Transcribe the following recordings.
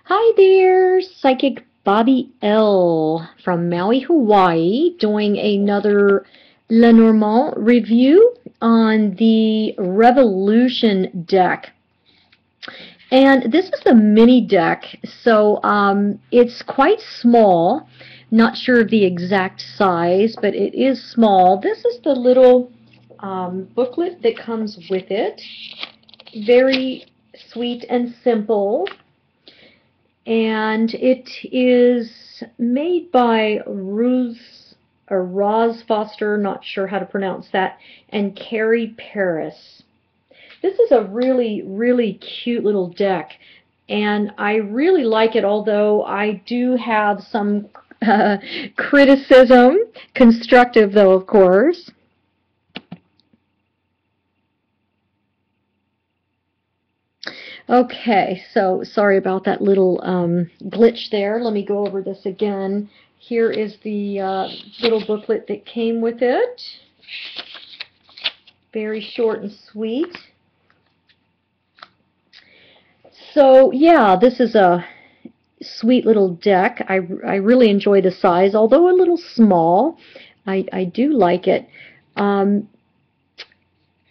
Hi there, Psychic Bobbi-el from Maui, Hawaii, doing another LeNormand review on the Revolution deck. And this is the mini deck, so it's quite small. Not sure of the exact size, but it is small. This is the little booklet that comes with it. Very sweet and simple. And it is made by Roz Foster, not sure how to pronounce that, and Carrie Paris. This is a really, really cute little deck, and I really like it, although I do have some criticism, constructive though, of course. Okay, so sorry about that little glitch there. Let me go over this again. Here is the little booklet that came with it. Very short and sweet. So yeah, this is a sweet little deck. I really enjoy the size, although a little small. I do like it.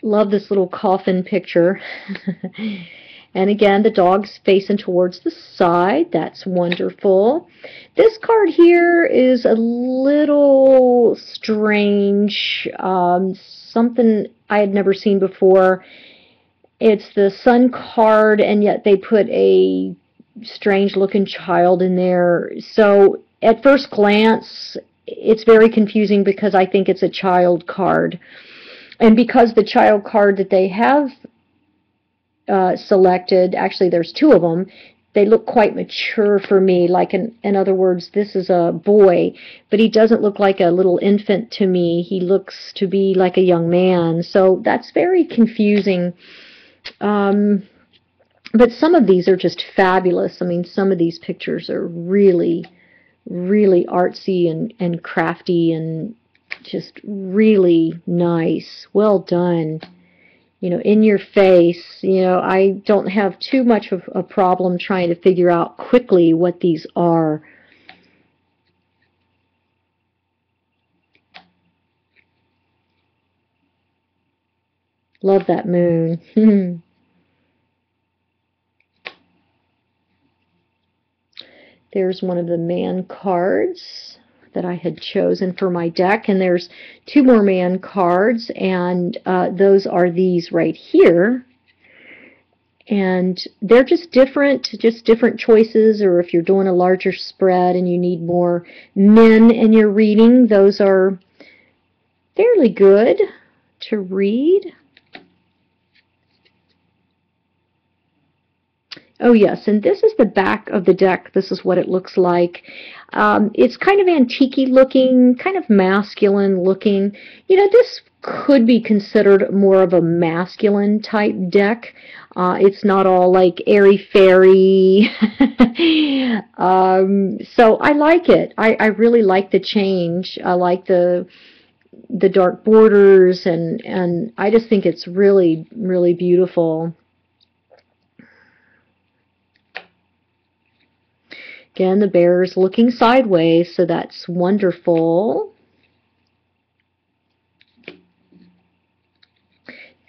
Love this little coffin picture. And again, the dog's facing towards the side. That's wonderful. This card here is a little strange. Something I had never seen before. It's the Sun card, and yet they put a strange-looking child in there. So at first glance, it's very confusing because I think it's a child card. And because the child card that they have selected, actually there's two of them, they look quite mature for me. Like in other words, this is a boy, but he doesn't look like a little infant to me. He looks to be like a young man. So that's very confusing. But some of these are just fabulous. I mean, some of these pictures are really, really artsy and crafty and just really nice. Well done. You know, in your face. You know, I don't have too much of a problem trying to figure out quickly what these are. Love that moon. There's one of the man cards that I had chosen for my deck, and there's two more man cards, and those are these right here. And they're just different choices, or if you're doing a larger spread and you need more men in your reading, those are fairly good to read. Oh yes, and this is the back of the deck. This is what it looks like. It's kind of antique-y looking, kind of masculine looking. You know, this could be considered more of a masculine type deck. It's not all like airy-fairy. So I like it. I really like the change. I like the dark borders, and I just think it's really, really beautiful. Again, the bear is looking sideways, so that's wonderful.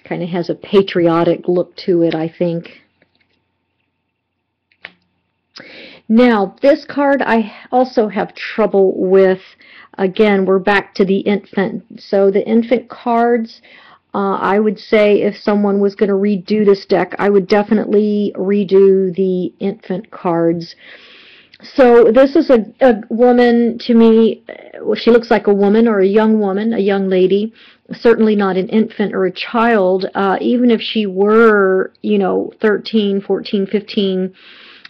Kind of has a patriotic look to it, I think. Now, this card I also have trouble with. Again, we're back to the infant. So the infant cards, I would say if someone was going to redo this deck, I would definitely redo the infant cards. So this is a woman, to me, she looks like a woman or a young woman, a young lady, certainly not an infant or a child. Even if she were, you know, 13, 14, 15,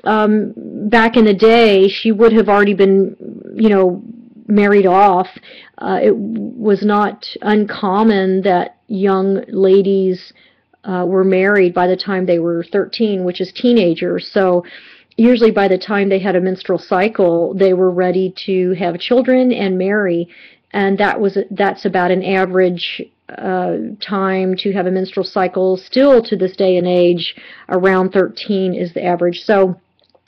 back in the day, she would have already been, you know, married off. It was not uncommon that young ladies were married by the time they were 13, which is teenagers. So usually by the time they had a menstrual cycle, they were ready to have children and marry, and that's about an average time to have a menstrual cycle. Still to this day and age, around 13 is the average. So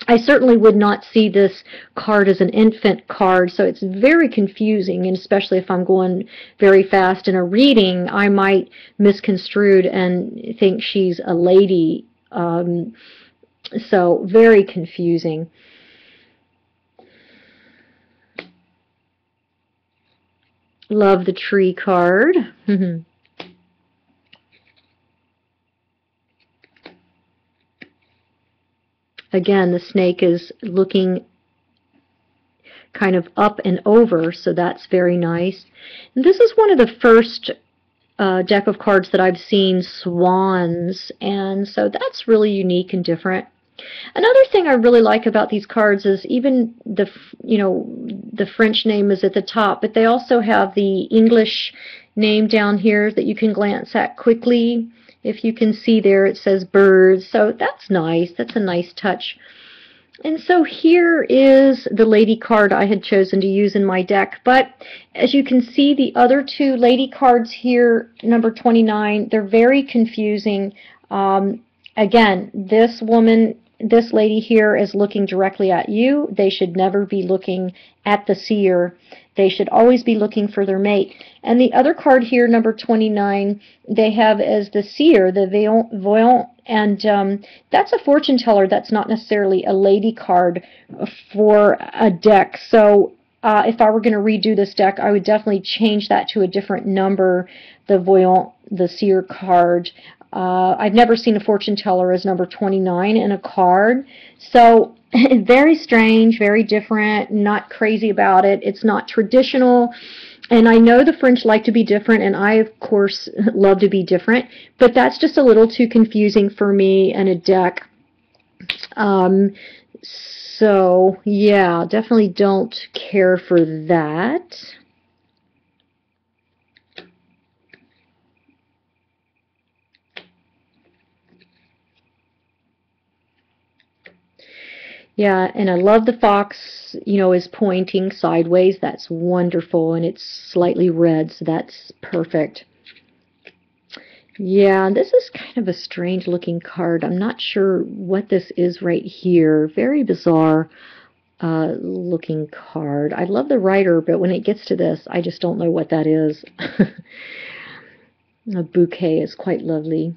I certainly would not see this card as an infant card, so it's very confusing, and especially if I'm going very fast in a reading, I might misconstrue and think she's a lady. So very confusing. Love the tree card. Again, the snake is looking kind of up and over, so that's very nice. And this is one of the first deck of cards that I've seen swans, and so that's really unique and different. Another thing I really like about these cards is even the French name is at the top, but they also have the English name down here that you can glance at quickly. If you can see there, it says birds, so that's nice. That's a nice touch. And so here is the lady card I had chosen to use in my deck, but as you can see, the other two lady cards here, number 29, they're very confusing. Again, this lady here is looking directly at you. They should never be looking at the seer. They should always be looking for their mate. And the other card here, number 29, they have as the seer, the voyant, and that's a fortune teller. That's not necessarily a lady card for a deck. So if I were going to redo this deck, I would definitely change that to a different number, the voyant, the seer card. I've never seen a fortune teller as number 29 in a card. So very strange, very different, not crazy about it. It's not traditional. And I know the French like to be different, and I, of course, love to be different. But that's just a little too confusing for me in a deck. So, yeah, definitely don't care for that. Yeah, and I love the fox, is pointing sideways. That's wonderful, and it's slightly red, so that's perfect. Yeah, this is kind of a strange looking card. I'm not sure what this is right here. Very bizarre looking card. I love the writer, but when it gets to this, I just don't know what that is. A bouquet is quite lovely.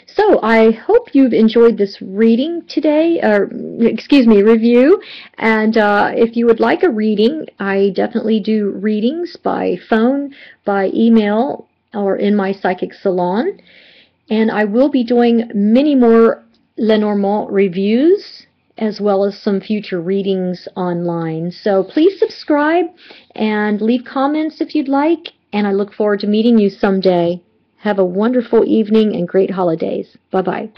So I hope you've enjoyed this reading today, or excuse me, review. And if you would like a reading, I definitely do readings by phone, by email, or in my psychic salon. And I will be doing many more LeNormand reviews, as well as some future readings online. So please subscribe and leave comments if you'd like. And I look forward to meeting you someday. Have a wonderful evening and great holidays. Bye-bye.